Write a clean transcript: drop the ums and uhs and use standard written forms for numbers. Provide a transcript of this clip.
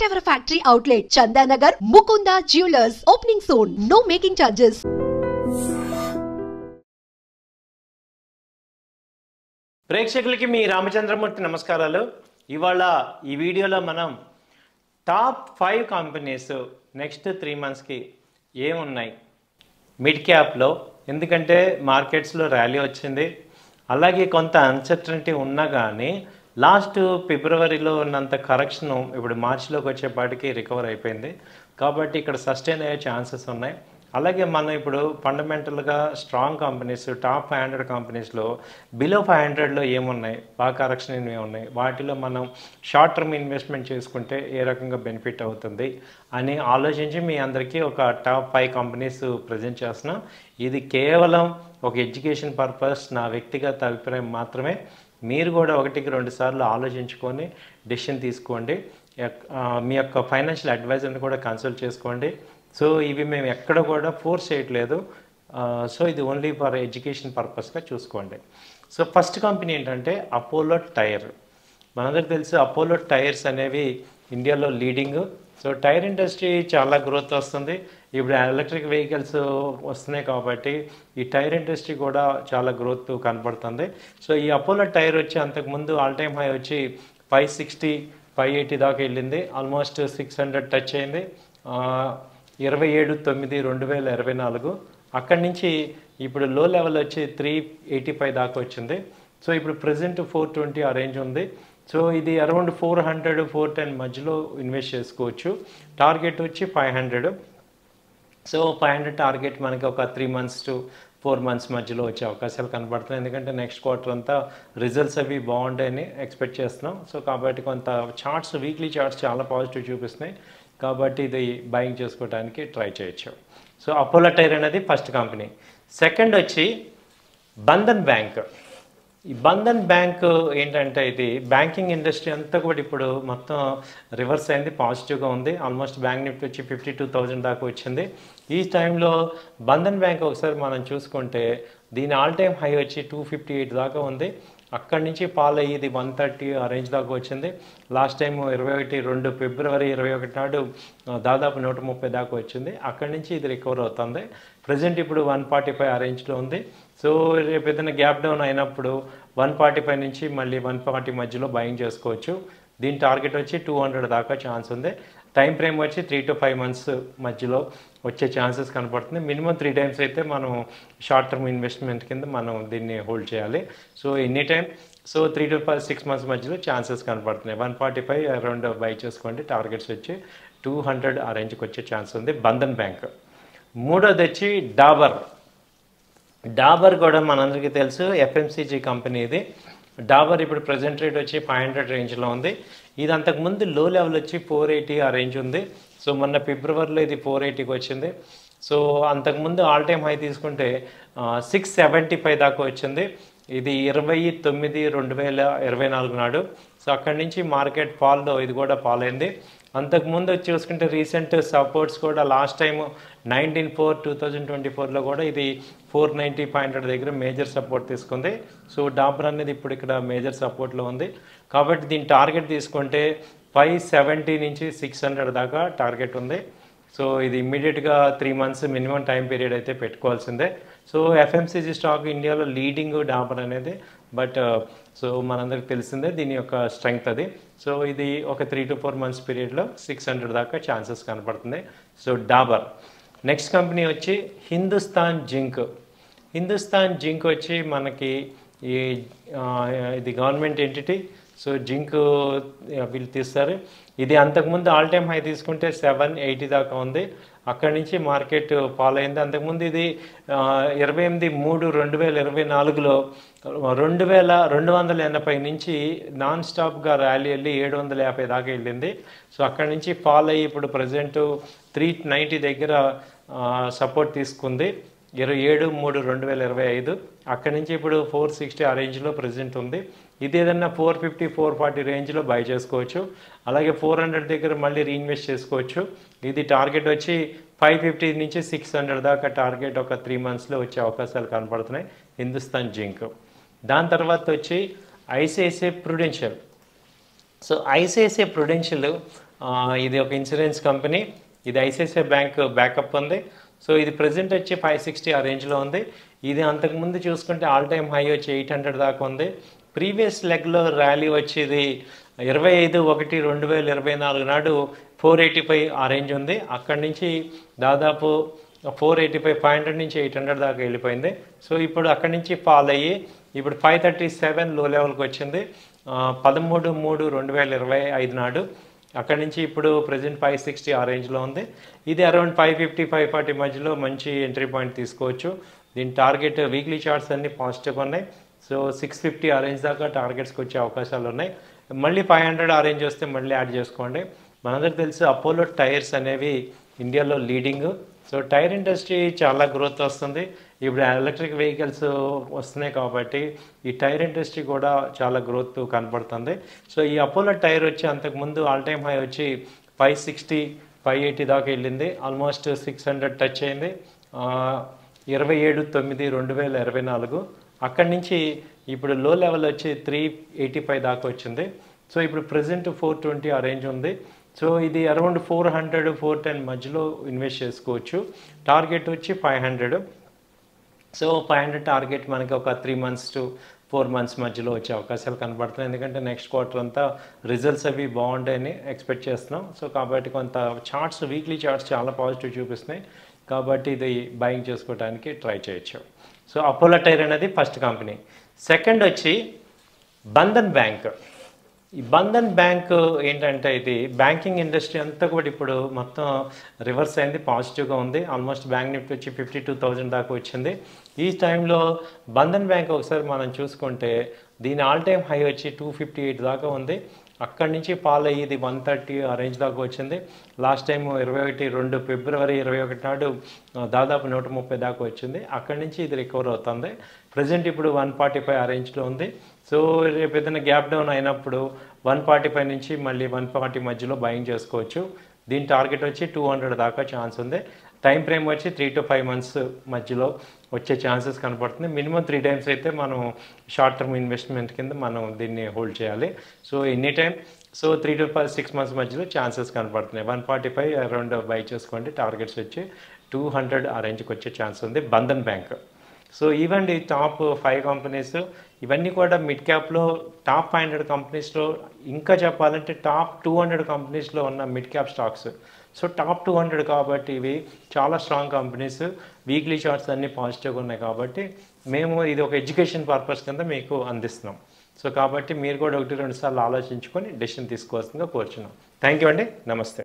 ever factory outlet, Chandanagar, Mukunda Jewelers, opening soon. No making charges. ప్రేక్షకులకి మీ రామచంద్రమూర్తి నమస్కారాలు. ఇవాళ ఈ వీడియోలో మనం టాప్ 5 కంపెనీస్ నెక్స్ట్ 3 మంత్స్కి ఏమున్నాయి మిడ్ క్యాప్లో, ఎందుకంటే మార్కెట్స్లో ర్యాలీ వచ్చింది, అలాగే కొంత అన్సర్టనిటీ ఉన్నా కానీ లాస్ట్ ఫిబ్రవరిలో ఉన్నంత కరెక్షన్ ఇప్పుడు మార్చిలోకి వచ్చేపాటికి రికవర్ అయిపోయింది. కాబట్టి ఇక్కడ సస్టైన్ అయ్యే ఛాన్సెస్ ఉన్నాయి. అలాగే మనం ఇప్పుడు ఫండమెంటల్గా స్ట్రాంగ్ కంపెనీస్, టాప్ 500 కంపెనీస్లో బిలో 500లో ఏమున్నాయి, బాగా కరెక్షన్ ఏమున్నాయి, వాటిలో మనం షార్ట్ టర్మ్ ఇన్వెస్ట్మెంట్ చేసుకుంటే ఏ రకంగా బెనిఫిట్ అవుతుంది అని ఆలోచించి మీ అందరికీ ఒక టాప్ 5 కంపెనీస్ ప్రజెంట్ చేస్తున్నాం. ఇది కేవలం ఒక ఎడ్యుకేషన్ పర్పస్, నా వ్యక్తిగత అభిప్రాయం మాత్రమే. మీరు కూడా 1-2 సార్లు ఆలోచించుకొని డెసిషన్ తీసుకోండి. మీ యొక్క ఫైనాన్షియల్ అడ్వైజర్ని కూడా కన్సల్ట్ చేసుకోండి. సో ఇవి మేము ఎక్కడ కూడా ఫోర్స్ చేయట్లేదు. సో ఇది ఓన్లీ ఫర్ ఎడ్యుకేషన్ పర్పస్గా చూసుకోండి. సో ఫస్ట్ కంపెనీ ఏంటంటే అపోలో టైర్. మనందరికి తెలుసు అపోలో టైర్స్ అనేవి ఇండియాలో లీడింగ్. సో టైర్ ఇండస్ట్రీ చాలా గ్రోత్ వస్తుంది. ఇప్పుడు ఎలక్ట్రిక్ వెహికల్స్ వస్తున్నాయి కాబట్టి ఈ టైర్ ఇండస్ట్రీ కూడా చాలా గ్రోత్ కనపడుతుంది. సో ఈ అపోలో టైర్ వచ్చి అంతకుముందు ఆల్ టైమ్ హై వచ్చి 560, 580 దాకా వెళ్ళింది. ఆల్మోస్ట్ 600 టచ్ అయింది 27/9/2024. అక్కడి నుంచి ఇప్పుడు లో లెవెల్ వచ్చి 385 దాకా వచ్చింది. సో ఇప్పుడు ప్రజెంట్ 420 ఆ రేంజ్ ఉంది. సో ఇది అరౌండ్ 400, 410 మధ్యలో ఇన్వెస్ట్ చేసుకోవచ్చు. టార్గెట్ వచ్చి 500. సో 500 టార్గెట్ మనకి ఒక 3 months to 4 months మధ్యలో వచ్చే అవకాశాలు కనబడుతున్నాయి. ఎందుకంటే నెక్స్ట్ క్వార్టర్ అంతా రిజల్ట్స్ అవి బాగుంటాయని ఎక్స్పెక్ట్ చేస్తున్నాం. సో కాబట్టి కొంత చార్ట్స్, వీక్లీ చార్ట్స్ చాలా పాజిటివ్ చూపిస్తున్నాయి. కాబట్టి ఇది బయింగ్ చేసుకోవడానికి ట్రై చేయొచ్చు. సో అపోలో టైర్ అనేది ఫస్ట్ కంపెనీ. సెకండ్ వచ్చి బంధన్ బ్యాంక్. ఈ బంధన్ బ్యాంక్ ఏంటంటే ఇది బ్యాంకింగ్ ఇండస్ట్రీ అంతా కూడా ఇప్పుడు మొత్తం రివర్స్ అయింది, పాజిటివ్గా ఉంది. ఆల్మోస్ట్ బ్యాంక్ నిఫ్టీ వచ్చి 52,000 దాకా వచ్చింది. ఈ టైంలో బంధన్ బ్యాంక్ ఒకసారి మనం చూసుకుంటే దీని ఆల్ టైమ్ హై వచ్చి 258 దాకా ఉంది. అక్కడి నుంచి ఫాల్ అయ్యి ఇది 130 ఆ రేంజ్ దాకా వచ్చింది. లాస్ట్ టైం 21 ఫిబ్రవరి 21 నాడు దాదాపు 130 దాకా వచ్చింది. అక్కడి నుంచి ఇది రికవర్ అవుతుంది. ప్రజెంట్ ఇప్పుడు 145 ఆ రేంజ్లో ఉంది. సో రేపు ఏదైనా గ్యాప్ డౌన్ అయినప్పుడు 145 నుంచి మళ్ళీ 140 మధ్యలో బయింగ్ చేసుకోవచ్చు. దీని టార్గెట్ వచ్చి 200 దాకా ఛాన్స్ ఉంది. టైం ఫ్రేమ్ వచ్చి 3 to 5 months మధ్యలో వచ్చే ఛాన్సెస్ కనపడుతుంది. మినిమం 3 times అయితే మనం షార్ట్ టర్మ్ ఇన్వెస్ట్మెంట్ కింద మనం దీన్ని హోల్డ్ చేయాలి. So any time 3 to 6 months మధ్యలో ఛాన్సెస్ కనపడుతున్నాయి. 145 అరౌండ్ బై చేసుకోండి. టార్గెట్స్ వచ్చి 200 ఆ రేంజ్కి వచ్చే ఛాన్స్ ఉంది. బంధన్ బ్యాంక్. మూడోది వచ్చి డాబర్. డాబర్ కూడా మనందరికీ తెలుసు ఎఫ్ఎంసీజీ కంపెనీ ఇది. డాబర్ ఇప్పుడు ప్రజెంట్ రేట్ వచ్చి 500 రేంజ్లో ఉంది. ఇది అంతకుముందు లో లెవెల్ వచ్చి 480 ఆ రేంజ్ ఉంది. సో మొన్న ఫిబ్రవరిలో ఇది 480కి వచ్చింది. సో అంతకుముందు ఆల్ టైమ్ హై తీసుకుంటే 675 దాకా వచ్చింది. ఇది 29/2024 నాడు. సో అక్కడి నుంచి మార్కెట్ ఫాల్లో ఇది కూడా ఫాల్ అయింది. అంతకుముందు చూసుకుంటే రీసెంట్ సపోర్ట్స్ కూడా లాస్ట్ టైం 19/4/2024లో కూడా ఇది 490, 500 దగ్గర మేజర్ సపోర్ట్ తీసుకుంది. సో డాబర్ అనేది ఇప్పుడు ఇక్కడ మేజర్ సపోర్ట్లో ఉంది. కాబట్టి దీని టార్గెట్ తీసుకుంటే 570 నుంచి 600 దాకా టార్గెట్ ఉంది. సో ఇది ఇమ్మీడియట్గా 3 months మినిమం టైం పీరియడ్ అయితే పెట్టుకోవాల్సిందే. సో ఎఫ్ఎంసీజీ స్టాక్ ఇండియాలో లీడింగ్ డాబర్ అనేది. బట్ సో మనందరికి తెలిసిందే దీని యొక్క స్ట్రెంగ్త్ అది. సో ఇది ఒక 3 to 4 months పీరియడ్లో 600 దాకా ఛాన్సెస్ కనపడుతుంది. సో డాబర్. నెక్స్ట్ కంపెనీ వచ్చి హిందుస్థాన్ జింక్. హిందుస్థాన్ జింక్ వచ్చి మనకి ఇది గవర్నమెంట్ ఎంటిటీ. సో జింక్ వీళ్ళు తీస్తారు. ఇది అంతకుముందు ఆల్ టైమ్ హై తీసుకుంటే 780 దాకా ఉంది. అక్కడి నుంచి మార్కెట్ ఫాలో అయింది. అంతకుముందు ఇది 28/3/2024లో 2280 నుంచి నాన్ స్టాప్గా ర్యాలీ వెళ్ళి 750 దాకా వెళ్ళింది. సో అక్కడి నుంచి ఫాలో అయ్యి ఇప్పుడు ప్రజెంట్ 390 దగ్గర సపోర్ట్ తీసుకుంది 27/3/2025. అక్కడి నుంచి ఇప్పుడు 460 ఆ రేంజ్లో ప్రజెంట్ ఉంది. ఇది ఏదన్నా 450, 440 రేంజ్లో బై చేసుకోవచ్చు. అలాగే 400 దగ్గర మళ్ళీ రీఇన్వెస్ట్ చేసుకోవచ్చు. ఇది టార్గెట్ వచ్చి 550 నుంచి 600 దాకా టార్గెట్ ఒక 3 monthsలో వచ్చే అవకాశాలు కనపడుతున్నాయి హిందుస్థాన్ జింక్. దాని తర్వాత వచ్చి ICICI Prudential. So ICICI Prudential ఇది ఒక ఇన్సూరెన్స్ కంపెనీ, ఇది ఐసిఐసిఐ బ్యాంక్ బ్యాకప్ ఉంది. సో ఇది ప్రెజెంట్ వచ్చి 560 ఆ రేంజ్లో ఉంది. ఇది అంతకుముందు చూసుకుంటే ఆల్ టైమ్ హై వచ్చి 800 దాకా ఉంది. ప్రీవియస్ లెగ్లో ర్యాలీ వచ్చి ఇది 25/1/2024 నాడు 485 ఆ రేంజ్ ఉంది. అక్కడి నుంచి దాదాపు 485 500 నుంచి 800 దాకా వెళ్ళిపోయింది. సో ఇప్పుడు అక్కడి నుంచి ఫాల్ అయ్యి ఇప్పుడు 537 లో లెవెల్కి వచ్చింది 13/3/2025 నాడు. అక్కడి నుంచి ఇప్పుడు ప్రజెంట్ 560 ఆ రేంజ్లో ఉంది. ఇది అరౌండ్ 550 540 మధ్యలో మంచి ఎంట్రీ పాయింట్ తీసుకోవచ్చు. దీని టార్గెట్ వీక్లీ చార్ట్స్ అన్ని పాజిటివ్గా ఉన్నాయి. సో 650 ఆ రేంజ్ దాకా టార్గెట్స్కి వచ్చే అవకాశాలు ఉన్నాయి. మళ్ళీ 500 ఆ రేంజ్ వస్తే మళ్ళీ యాడ్ చేసుకోండి. మనందరికీ తెలుసు అపోలో టైర్స్ అనేవి ఇండియాలో లీడింగ్. సో టైర్ ఇండస్ట్రీ చాలా గ్రోత్ వస్తుంది. ఇప్పుడు ఎలక్ట్రిక్ వెహికల్స్ వస్తున్నాయి కాబట్టి ఈ టైర్ ఇండస్ట్రీ కూడా చాలా గ్రోత్ కనపడుతుంది. సో ఈ అపోలో టైర్ వచ్చి అంతకుముందు ఆల్ టైమ్ హై వచ్చి 560 580 దాకా వెళ్ళింది. ఆల్మోస్ట్ 600 టచ్ అయింది 27/9/2024. అక్కడి నుంచి ఇప్పుడు లో లెవెల్ వచ్చి 385 దాకా వచ్చింది. సో ఇప్పుడు ప్రజెంట్ 420 ఆ రేంజ్ ఉంది. సో ఇది అరౌండ్ 400 410 మధ్యలో ఇన్వెస్ట్ చేసుకోవచ్చు. టార్గెట్ వచ్చి 500. సో 500 టార్గెట్ మనకి ఒక 3 months to 4 months మధ్యలో వచ్చే అవకాశాలు కనబడుతున్నాయి. ఎందుకంటే నెక్స్ట్ క్వార్టర్ అంతా రిజల్ట్స్ అవి బాగుంటాయని ఎక్స్పెక్ట్ చేస్తున్నాం. సో కాబట్టి కొంత చార్ట్స్ వీక్లీ చార్ట్స్ చాలా పాజిటివ్ చూపిస్తున్నాయి కాబట్టి ఇది బయింగ్ చేసుకోవడానికి ట్రై చేయొచ్చు. సో అపోలో టైర్ అనేది ఫస్ట్ కంపెనీ. సెకండ్ వచ్చి బంధన్ బ్యాంక్. ఈ బంధన్ బ్యాంక్ ఏంటంటే ఇది బ్యాంకింగ్ ఇండస్ట్రీ అంతా కూడా ఇప్పుడు మొత్తం రివర్స్ అయింది, పాజిటివ్గా ఉంది. ఆల్మోస్ట్ బ్యాంక్ నిఫ్టీ వచ్చి 52,000 దాకా వచ్చింది. ఈ టైంలో బంధన్ బ్యాంక్ ఒకసారి మనం చూసుకుంటే దీని ఆల్ టైమ్ హై వచ్చి 258 దాకా ఉంది. అక్కడి నుంచి ఫాల్ అయ్యి ఇది 130 ఆ రేంజ్ దాకా వచ్చింది. లాస్ట్ టైం 21 ఫిబ్రవరి 21 నాడు దాదాపు 130 దాకా వచ్చింది. అక్కడి నుంచి ఇది రికవర్ అవుతుంది. ప్రజెంట్ ఇప్పుడు 145 ఆ రేంజ్లో ఉంది. సో రేపు ఏదైనా గ్యాప్ డౌన్ అయినప్పుడు 145 నుంచి మళ్ళీ 140 మధ్యలో బయింగ్ చేసుకోవచ్చు. దీని టార్గెట్ వచ్చి 200 దాకా ఛాన్స్ ఉంది. టైం ఫ్రేమ్ వచ్చి 3 to 5 months మధ్యలో వచ్చే ఛాన్సెస్ కనపడుతుంది. మినిమం 3 times అయితే మనం షార్ట్ టర్మ్ ఇన్వెస్ట్మెంట్ కింద మనం దీన్ని హోల్డ్ చేయాలి. So any time 3 to 6 months మధ్యలో ఛాన్సెస్ కనపడుతున్నాయి. 145 అరౌండ్ బై చేసుకోండి. టార్గెట్స్ వచ్చి 200 ఆ రేంజ్కి వచ్చే ఛాన్స్ ఉంది. బంధన్ బ్యాంక్. సో ఇవండి టాప్ 5 కంపెనీస్. ఇవన్నీ కూడా మిడ్ క్యాప్లో టాప్ 500 కంపెనీస్లో, ఇంకా చెప్పాలంటే టాప్ 200 కంపెనీస్లో ఉన్న mid cap stocks. So top 200 కాబట్టి ఇవి చాలా స్ట్రాంగ్ కంపెనీస్. వీక్లీ చార్ట్స్ అన్నీ పాజిటివ్గా ఉన్నాయి కాబట్టి మేము ఇది ఒక ఎడ్యుకేషన్ పర్పస్ కింద మీకు అందిస్తున్నాం. సో కాబట్టి మీరు కూడా 1-2 సార్లు ఆలోచించుకొని డెసిషన్ తీసుకోవాల్సిందిగా కోరుచున్నాం. థ్యాంక్ యూ అండి. నమస్తే.